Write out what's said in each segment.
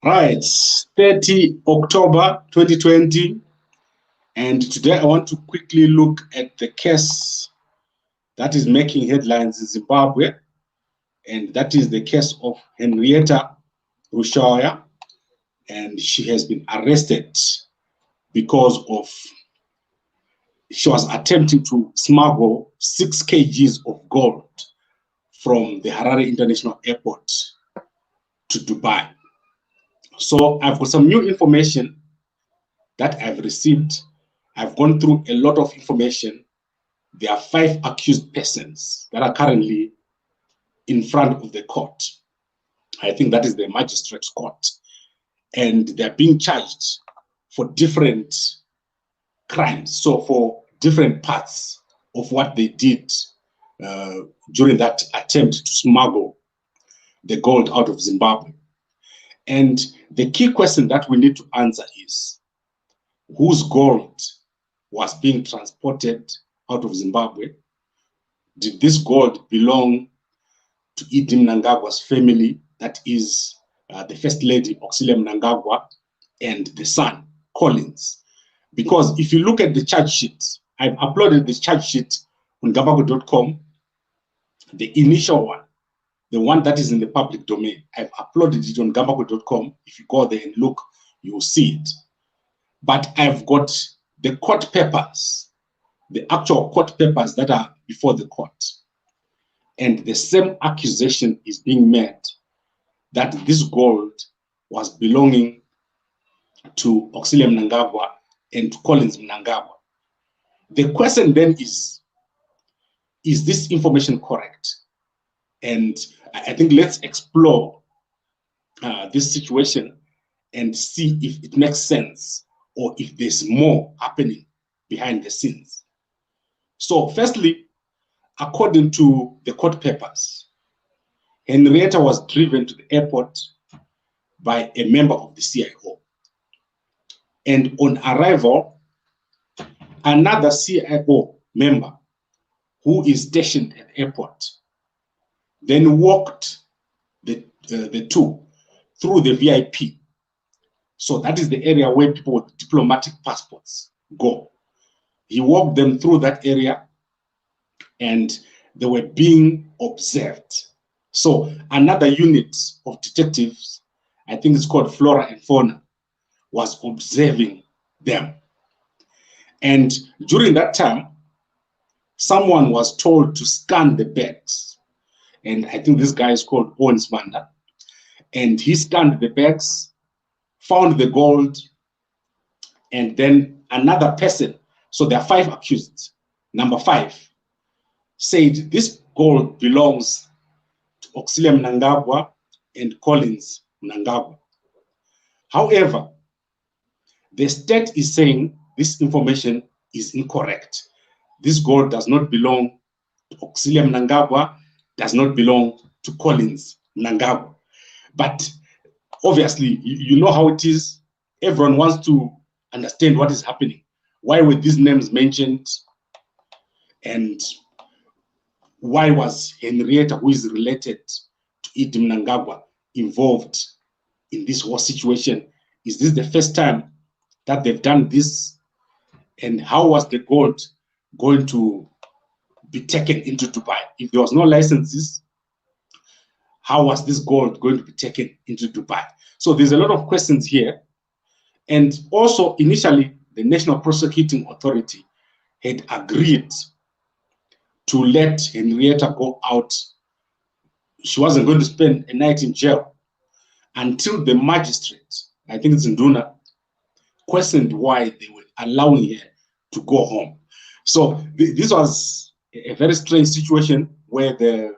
Right, 30 October 2020, and today I want to quickly look at the case that is making headlines in Zimbabwe, and that is the case of Henrietta Rushwaya, and she has been arrested because of she was attempting to smuggle 6 kgs of gold from the Harare International Airport to Dubai. So I've got some new information that I've received. I've gone through a lot of information. There are 5 accused persons that are currently in front of the court. I think that is the magistrate's court. And they're being charged for different crimes. So for different parts of what they did during that attempt to smuggle the gold out of Zimbabwe. And the key question that we need to answer is, whose gold was being transported out of Zimbabwe? Did this gold belong to Mnangagwa's family, that is the First Lady, Mnangagwa, and the son, Collins? Because if you look at the charge sheet, I've uploaded the charge sheet on gabago.com, the initial one, the one that is in the public domain. I've uploaded it on gabago.com. If you go there and look, you will see it. But I've got the court papers, the actual court papers that are before the court. And the same accusation is being made that this gold was belonging to Mnangagwa and to Collins Mnangagwa. The question then is this information correct? And I think let's explore this situation and see if it makes sense or if there's more happening behind the scenes. So firstly, according to the court papers, Henrietta was driven to the airport by a member of the CIO. And on arrival, another CIO member who is stationed at the airport then walked the two through the VIP. So that is the area where people with diplomatic passports go. He walked them through that area and they were being observed. So another unit of detectives, I think it's called Flora and Fauna, was observing them. And during that time, someone was told to scan the bags. And I think this guy is called Owens Manda. And he scanned the bags, found the gold, and then another person, so there are 5 accused. Number 5 said this gold belongs to Mnangagwa and Collins Mnangagwa. However, the state is saying this information is incorrect. This gold does not belong to Mnangagwa, does not belong to Collins Mnangagwa. But obviously, you know how it is. Everyone wants to understand what is happening. Why were these names mentioned? And why was Henrietta, who is related to Mnangagwa, involved in this whole situation? Is this the first time that they've done this? And how was the gold going to be taken into Dubai? If there was no licenses, how was this gold going to be taken into Dubai? So there's a lot of questions here. And also, initially, the National Prosecuting Authority had agreed to let Henrietta go out. She wasn't going to spend a night in jail until the magistrate, I think it's Nduna, questioned why they were allowing her to go home. So this was a very strange situation where the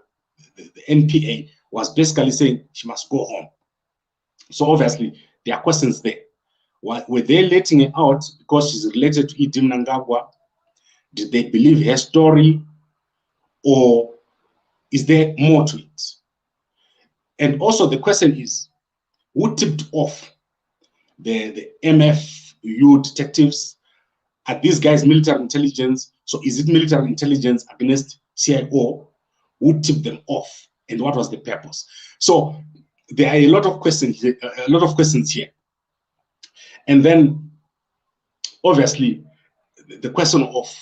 NPA was basically saying she must go home. So obviously, there are questions there. Were they letting her out because she's related to Mnangagwa? Did they believe her story? Or is there more to it? And also the question is, who tipped off the MFU detectives? Are these guys military intelligence? So is it military intelligence against CIO? Who tipped them off? And what was the purpose? So there are a lot of questions here. And then, obviously, the question of,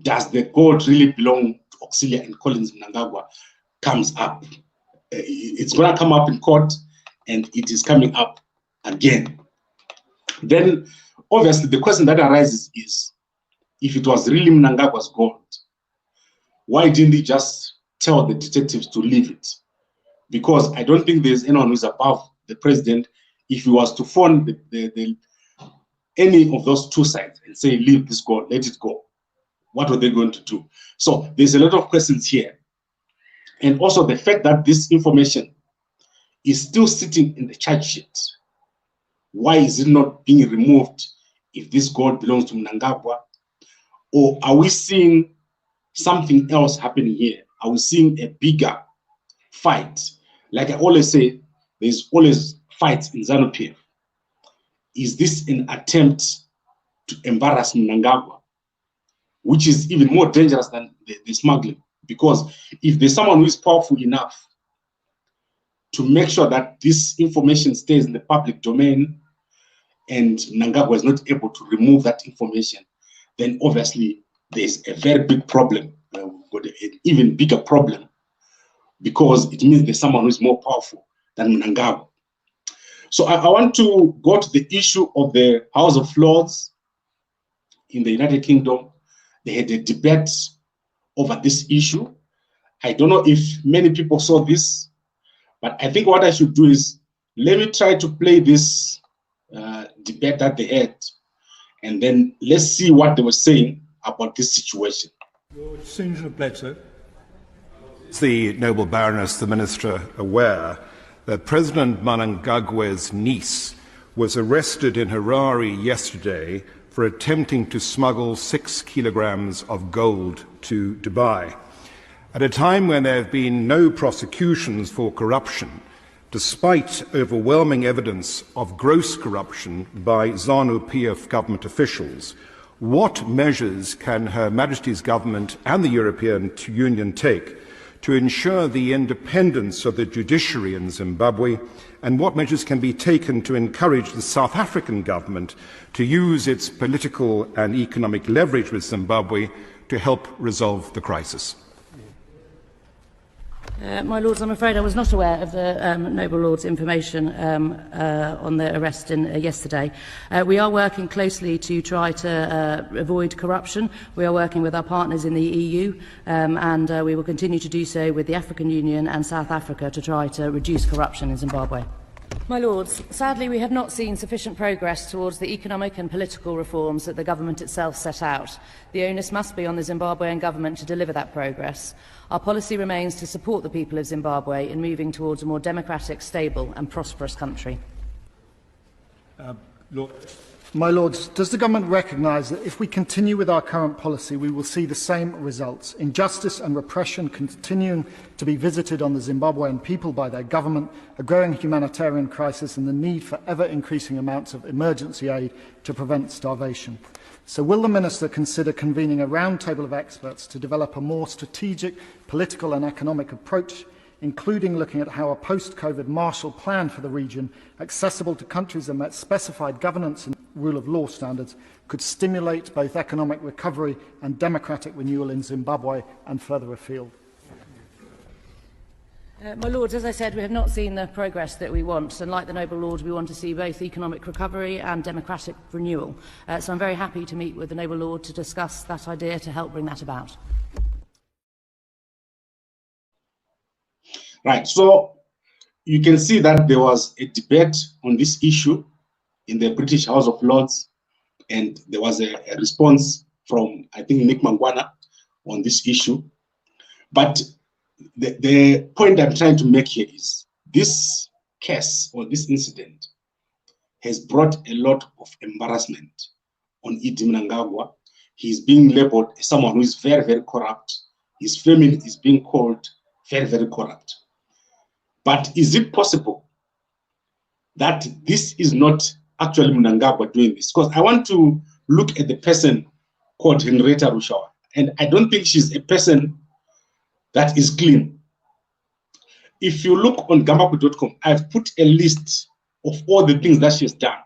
does the gold really belong to Auxilia and Collins Mnangagwa comes up. It's going to come up in court, and it is coming up again. Then, obviously, the question that arises is, if it was really Mnangagwa's gold, why didn't he just tell the detectives to leave it? Because I don't think there's anyone who's above the president. If he was to phone any of those two sides and say, leave this gold, let it go, what were they going to do? So there's a lot of questions here. And also the fact that this information is still sitting in the charge sheet. Why is it not being removed if this gold belongs to Mnangagwa? Or are we seeing something else happening here? Are we seeing a bigger fight? Like I always say, there's always fights in ZANU-PF. Is this an attempt to embarrass Mnangagwa, which is even more dangerous than the smuggling? Because if there's someone who is powerful enough to make sure that this information stays in the public domain and Mnangagwa is not able to remove that information, then obviously there's a very big problem. We've got an even bigger problem, because it means there's someone who is more powerful than Mnangagwa. So I want to go to the issue of the House of Lords in the United Kingdom. They had a debate over this issue. I don't know if many people saw this, but I think what I should do is, let me try to play this debate that they had, and then let's see what they were saying about this situation. Is the noble Baroness, the Minister, aware that President Mnangagwa's niece was arrested in Harare yesterday for attempting to smuggle 6 kilograms of gold to Dubai? At a time when there have been no prosecutions for corruption, despite overwhelming evidence of gross corruption by ZANU-PF government officials, what measures can Her Majesty's government and the European Union take to ensure the independence of the judiciary in Zimbabwe, and what measures can be taken to encourage the South African government to use its political and economic leverage with Zimbabwe to help resolve the crisis? My Lords, I'm afraid I was not aware of the Noble Lord's information on the arrest yesterday. We are working closely to try to avoid corruption. We are working with our partners in the EU, and we will continue to do so with the African Union and South Africa to try to reduce corruption in Zimbabwe. My Lords, sadly we have not seen sufficient progress towards the economic and political reforms that the government itself set out. The onus must be on the Zimbabwean government to deliver that progress. Our policy remains to support the people of Zimbabwe in moving towards a more democratic, stable and prosperous country. My Lords, does the government recognise that if we continue with our current policy, we will see the same results? Injustice and repression continuing to be visited on the Zimbabwean people by their government, a growing humanitarian crisis and the need for ever-increasing amounts of emergency aid to prevent starvation. So will the Minister consider convening a roundtable of experts to develop a more strategic political and economic approach, including looking at how a post-COVID Marshall Plan for the region, accessible to countries that met specified governance and rule of law standards, could stimulate both economic recovery and democratic renewal in Zimbabwe and further afield? My Lords, as I said, we have not seen the progress that we want, and like the Noble Lord, we want to see both economic recovery and democratic renewal. So I'm very happy to meet with the Noble Lord to discuss that idea to help bring that about. Right, so you can see that there was a debate on this issue in the British House of Lords, and there was a response from, I think, Nick Mangwana on this issue. But the point I'm trying to make here is this case or this incident has brought a lot of embarrassment on Idi Mnangagwa. He's being labeled as someone who is very, very corrupt. His family is being called very, very corrupt. But is it possible that this is not actually Mnangagwa doing this? Because I want to look at the person called Henrietta Rushwaya, and I don't think she's a person that is clean. if you look on gambaku.com, I've put a list of all the things that she has done.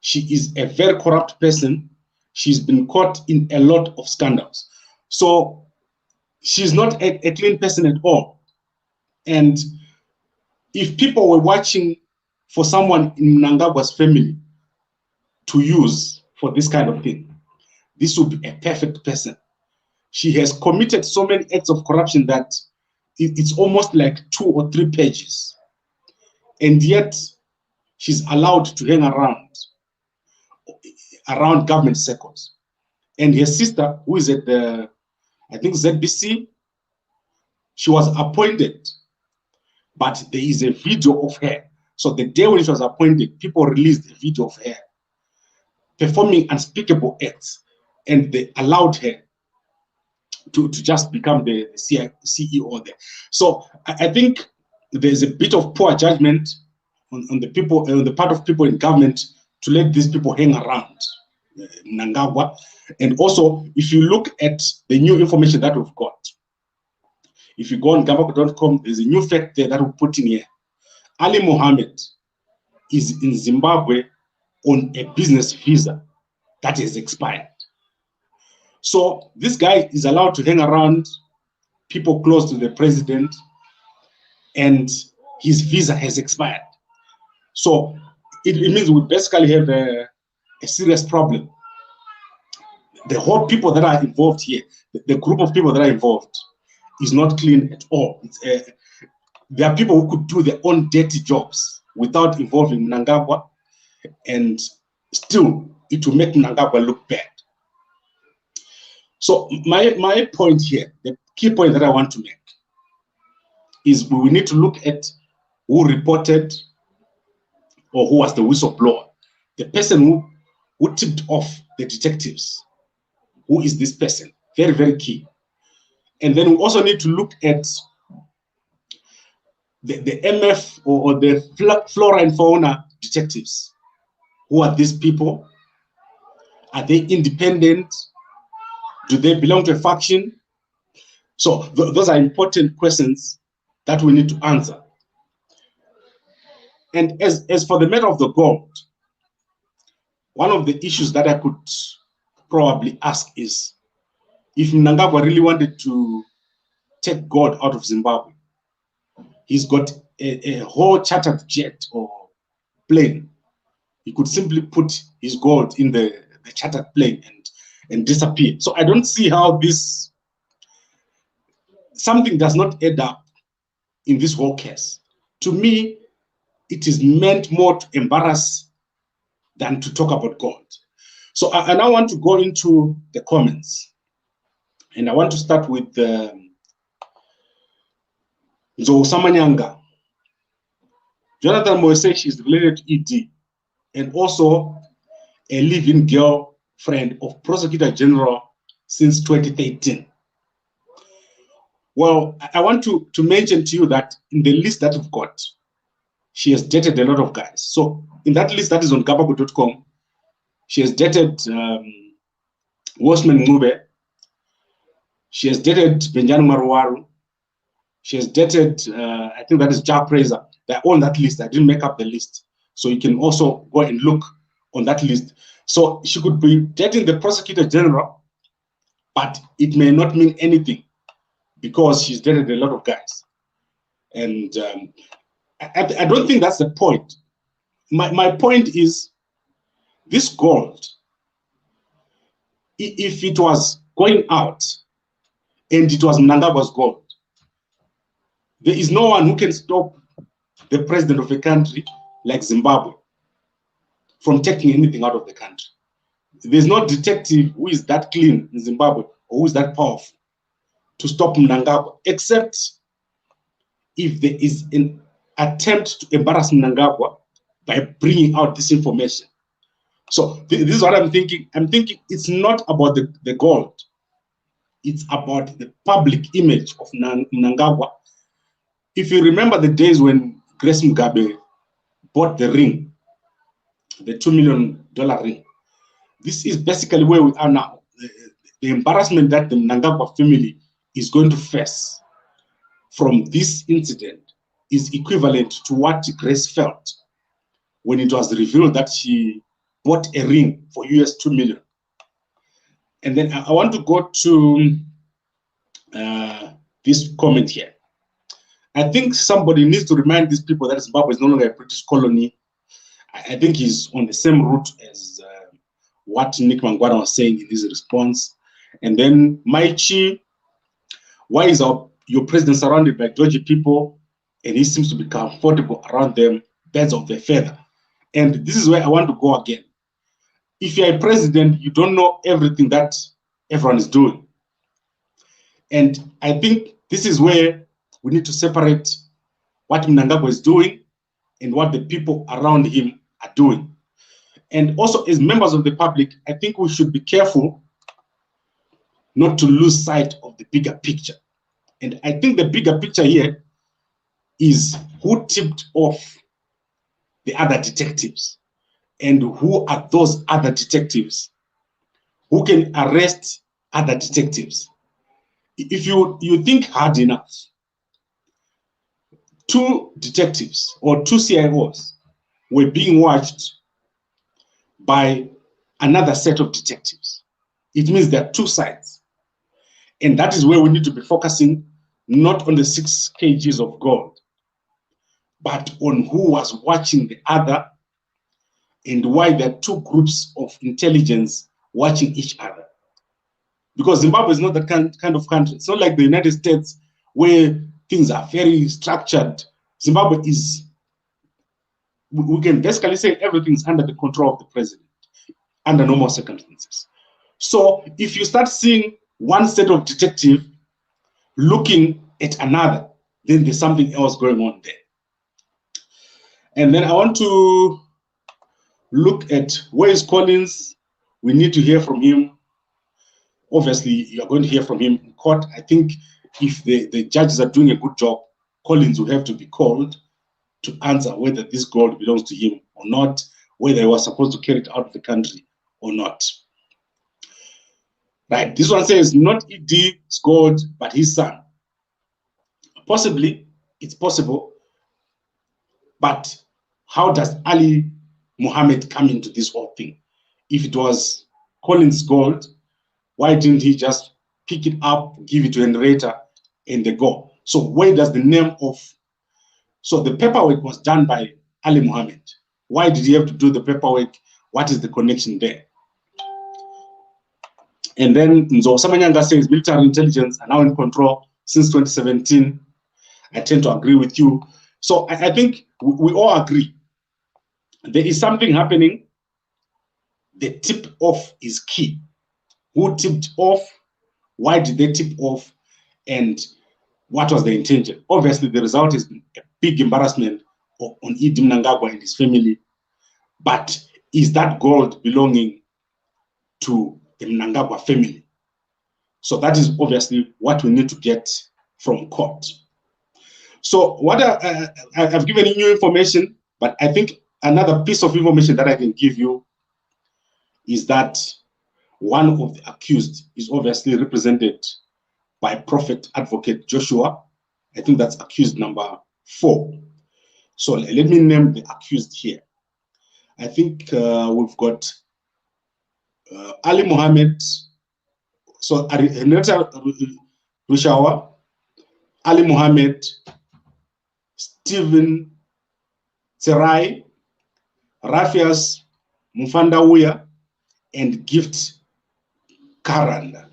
She is a very corrupt person. She's been caught in a lot of scandals. So she's not a clean person at all. And if people were watching for someone in Mnangagwa's family to use for this kind of thing, this would be a perfect person. She has committed so many acts of corruption that it's almost like 2 or 3 pages. And yet she's allowed to hang around government circles. And her sister, who is at the, I think, ZBC, she was appointed, but there is a video of her. So the day when she was appointed, people released a video of her performing unspeakable acts, and they allowed her to just become the CEO there. So I think there's a bit of poor judgment on the people, on the part of people in government, to let these people hang around Mnangagwa. And also, if you look at the new information that we've got, if you go on gambaku.com, there's a new fact there that we put in here. Ali Mohammed is in Zimbabwe on a business visa that has expired. So this guy is allowed to hang around people close to the president, and his visa has expired. So it means we basically have a serious problem. The whole people that are involved here, the group of people that are involved, is not clean at all. There are people who could do their own dirty jobs without involving Mnangagwa, and still it will make Mnangagwa look bad. So my point here, the key point that I want to make, is we need to look at who reported or who was the whistleblower, the person who tipped off the detectives. Who is this person? Very, very key. And then we also need to look at the MF or the flora and fauna detectives. Who are these people? Are they independent? Do they belong to a faction? So those are important questions that we need to answer. And as for the matter of the gold, one of the issues that I could probably ask is, if Mnangagwa really wanted to take gold out of Zimbabwe, he's got a whole chartered jet or plane. He could simply put his gold in the chartered plane and disappear. So I don't see how something does not add up in this whole case. To me, it is meant more to embarrass than to talk about gold. So I now want to go into the comments. And I want to start with Samanyanga. Jonathan Moise, she's related to ED, and also a live-in girlfriend of Prosecutor General since 2013. Well, I want to mention to you that in the list that we've got, she has dated a lot of guys. So in that list that is on gambaku.com, she has dated Wosman Ngube, she has dated Benjani Maruwaru, she has dated, I think that is Jack Fraser. They're on that list. I didn't make up the list. So you can also go and look on that list. So she could be dating the Prosecutor General, but it may not mean anything because she's dated a lot of guys. And I don't think that's the point. My point is, this gold, if it was going out and it was Mnangagwa's gold, there is no one who can stop the president of a country like Zimbabwe from taking anything out of the country. There's no detective who is that clean in Zimbabwe or who is that powerful to stop Mnangagwa, except if there is an attempt to embarrass Mnangagwa by bringing out this information. So this is what I'm thinking. I'm thinking it's not about the gold. It's about the public image of Mnangagwa. If you remember the days when Grace Mugabe bought the ring, the $2 million ring, this is basically where we are now. The embarrassment that the Mnangagwa family is going to face from this incident is equivalent to what Grace felt when it was revealed that she bought a ring for US 2 million. And then I want to go to this comment here. I think somebody needs to remind these people that Zimbabwe is no longer a British colony. I think he's on the same route as what Nick Mangwana was saying in his response. And then Maichi, why is your president surrounded by dodgy people and he seems to be comfortable around them, birds of their feather? And this is where I want to go again. If you're a president, you don't know everything that everyone is doing. And I think this is where we need to separate what Mnangagwa is doing and what the people around him are doing. And also, as members of the public, I think we should be careful not to lose sight of the bigger picture. And I think the bigger picture here is who tipped off the other detectives and who are those other detectives who can arrest other detectives. If you think hard enough, 2 detectives or 2 CIOs were being watched by another set of detectives. It means there are 2 sides. And that is where we need to be focusing, not on the 6 kgs of gold, but on who was watching the other and why there are 2 groups of intelligence watching each other. Because Zimbabwe is not that kind of country. It's not like the United States where things are very structured. Zimbabwe is, we can basically say everything's under the control of the president under normal circumstances. So if you start seeing one set of detective looking at another, then there's something else going on there. And then I want to look at where is Collins. We need to hear from him. Obviously, you're going to hear from him in court. I think if the judges are doing a good job, Collins will have to be called to answer whether this gold belongs to him or not, whether he was supposed to carry it out of the country or not. Right, this one says, not ED's gold, but his son. Possibly, it's possible, but how does Ali Mohammed come into this whole thing? If it was Collins' gold, why didn't he just pick it up, give it to Henrietta, and they go? So where does the name of, so the paperwork was done by Ali Mohammed. Why did he have to do the paperwork? What is the connection there? And then Nzo Samanyanga says military intelligence are now in control since 2017. I tend to agree with you. So I think we all agree. There is something happening. The tip off is key. Who tipped off? Why did they tip off? And what was the intention? Obviously, the result is a big embarrassment on Idi Mnangagwa and his family. But is that gold belonging to the Mnangagwa family? So that is obviously what we need to get from court. So what I've given you new information, but I think another piece of information that I can give you is that one of the accused is obviously represented by Prophet Advocate Joshua. I think that's accused number 4. So let me name the accused here. I think we've got Ali Mohammed, so Henrietta Rushwaya, Ali Mohammed, Stephen Tserai, Rafias Mufandawuya, and Gift Karanda.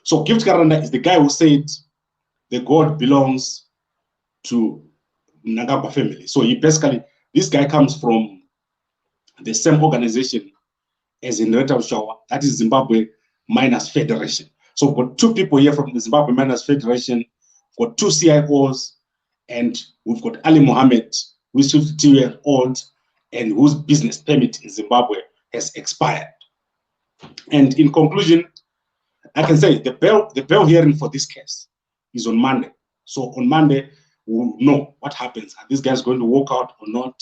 So Gift Karanda is the guy who said the gold belongs to Mnangagwa family. So he basically, this guy comes from the same organization as Henrietta Rushwaya, that is Zimbabwe Miners Federation. So we've got 2 people here from the Zimbabwe Miners Federation, we've got 2 CIOs, and we've got Ali Mohammed, who is 52 years old and whose business permit in Zimbabwe has expired. And in conclusion, I can say the bail hearing for this case is on Monday. So on Monday, we'll know what happens. Are these guys going to walk out or not?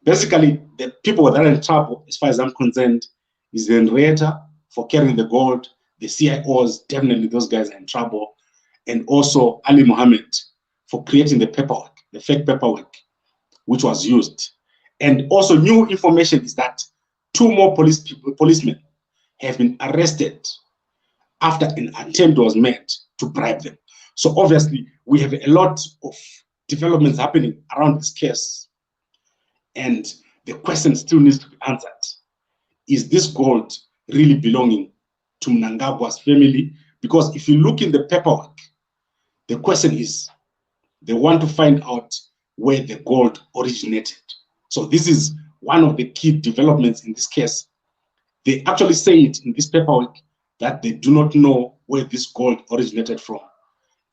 Basically, the people that are in trouble, as far as I'm concerned, is the Henrietta for carrying the gold. The CIOs, definitely those guys are in trouble. and also Ali Mohammed for creating the paperwork, the fake paperwork, which was used. And also new information is that 2 more policemen have been arrested after an attempt was made to bribe them. So obviously, we have a lot of developments happening around this case. And the question still needs to be answered. Is this gold really belonging to Mnangagwa's family? Because if you look in the paperwork, the question is, they want to find out where the gold originated. So this is one of the key developments in this case. They actually say it in this paperwork that they do not know where this gold originated from,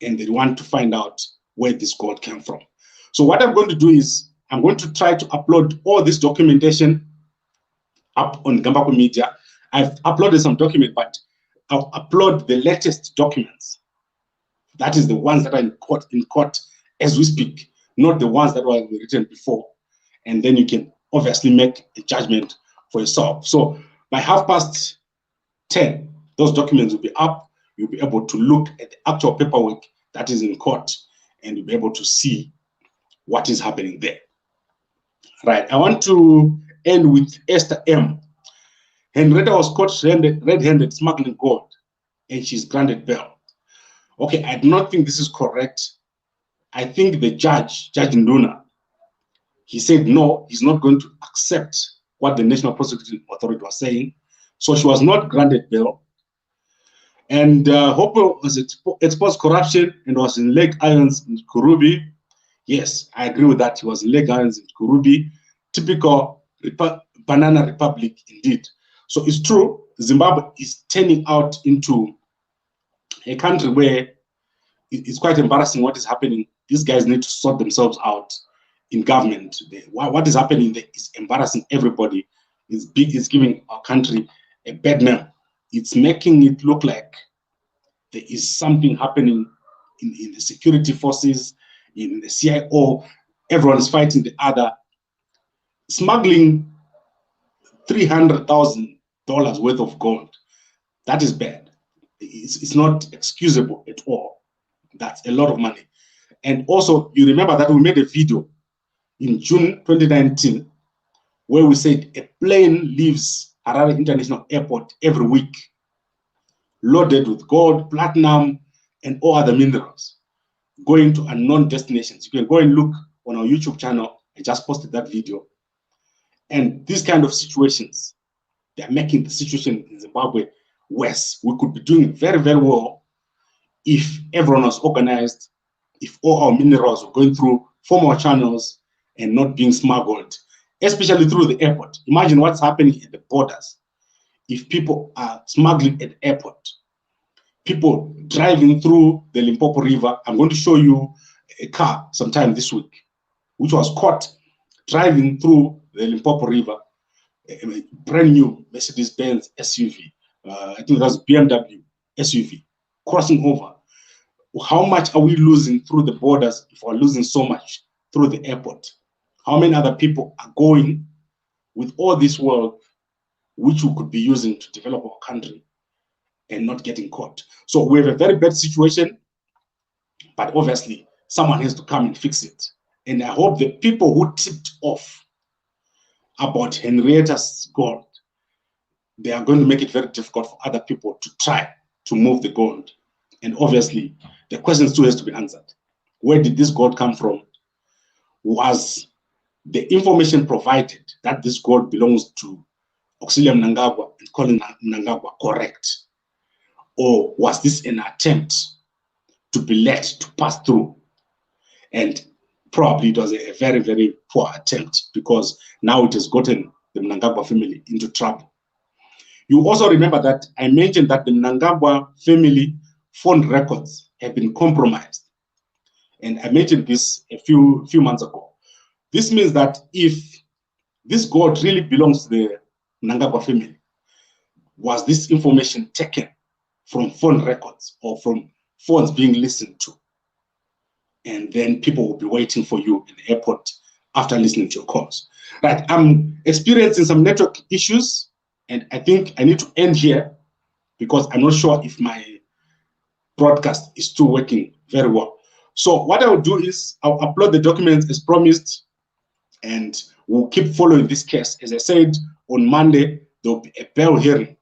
and they want to find out where this gold came from. So what I'm going to do is I'm going to try to upload all this documentation up on Gambako Media. I've uploaded some documents, but I'll upload the latest documents. That is the ones that are in court as we speak, not the ones that were written before. And then you can obviously make a judgment for yourself. So by 10:30, those documents will be up. You'll be able to look at the actual paperwork that is in court, and you'll be able to see what is happening there. Right, I want to end with Esther M. Henrietta was caught red-handed smuggling gold, and she's granted bail. Okay, I do not think this is correct. I think the Judge Nduna, he said no, he's not going to accept what the National Prosecuting Authority was saying. So she was not granted bail. And Hope was exposed corruption and was in leg irons in Kurubi. Yes, I agree with that. He was in leg irons in Kurubi. Typical banana republic indeed. So it's true, Zimbabwe is turning out into a country where it's quite embarrassing what is happening. These guys need to sort themselves out in government. What is happening there is embarrassing everybody. It's giving our country a bad name. It's making it look like there is something happening in the security forces, in the CIO. Everyone is fighting the other. Smuggling $300,000 worth of gold, that is bad. It's not excusable at all. That's a lot of money. And also, you remember that we made a video in June 2019 where we said a plane leaves Harare International Airport every week loaded with gold, platinum, and all other minerals going to unknown destinations. You can go and look on our YouTube channel. I just posted that video. And these kind of situations, they're making the situation in Zimbabwe worse. We could be doing very, very well if everyone was organized, if all our minerals were going through formal channels and not being smuggled, especially through the airport. Imagine what's happening at the borders. If people are smuggling at the airport, people driving through the Limpopo River. I'm going to show you a car sometime this week, which was caught driving through the Limpopo River, a brand new Mercedes-Benz SUV. I think that's BMW SUV, crossing over. How much are we losing through the borders if we're losing so much through the airport? How many other people are going with all this wealth, which we could be using to develop our country and not getting caught? So we have a very bad situation, but obviously someone has to come and fix it. And I hope the people who tipped off about Henrietta's gold, they are going to make it very difficult for other people to try to move the gold. And obviously, the question still has to be answered. Where did this gold come from? Was the information provided that this gold belongs to Auxilia Mnangagwa and Colin Mnangagwa correct? Or was this an attempt to be let to pass through? And probably it was a very, very poor attempt, because now it has gotten the Mnangagwa family into trouble. You also remember that I mentioned that the Mnangagwa family phone records have been compromised. And I mentioned this a few months ago. This means that if this gold really belongs to the Mnangagwa family, was this information taken from phone records or from phones being listened to? And then people will be waiting for you in the airport after listening to your calls. Right, I'm experiencing some network issues, and I think I need to end here because I'm not sure if my broadcast is still working very well. So what I will do is I'll upload the documents as promised, and we'll keep following this case. As I said, on Monday, there will be a bail hearing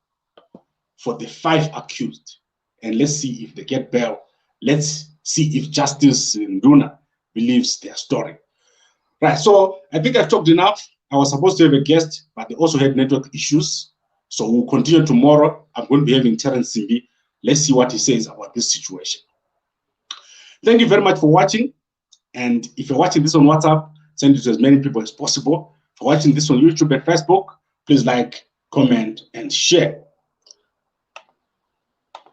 for the 5 accused. And let's see if they get bail. Let's see if Justice Nduna believes their story. Right, so I think I've talked enough. I was supposed to have a guest, but they also had network issues. So we'll continue tomorrow. I'm going to be having Terence Simbi. Let's see what he says about this situation. Thank you very much for watching. And if you're watching this on WhatsApp, send it to as many people as possible. If you're watching this on YouTube and Facebook, please like, comment, and share.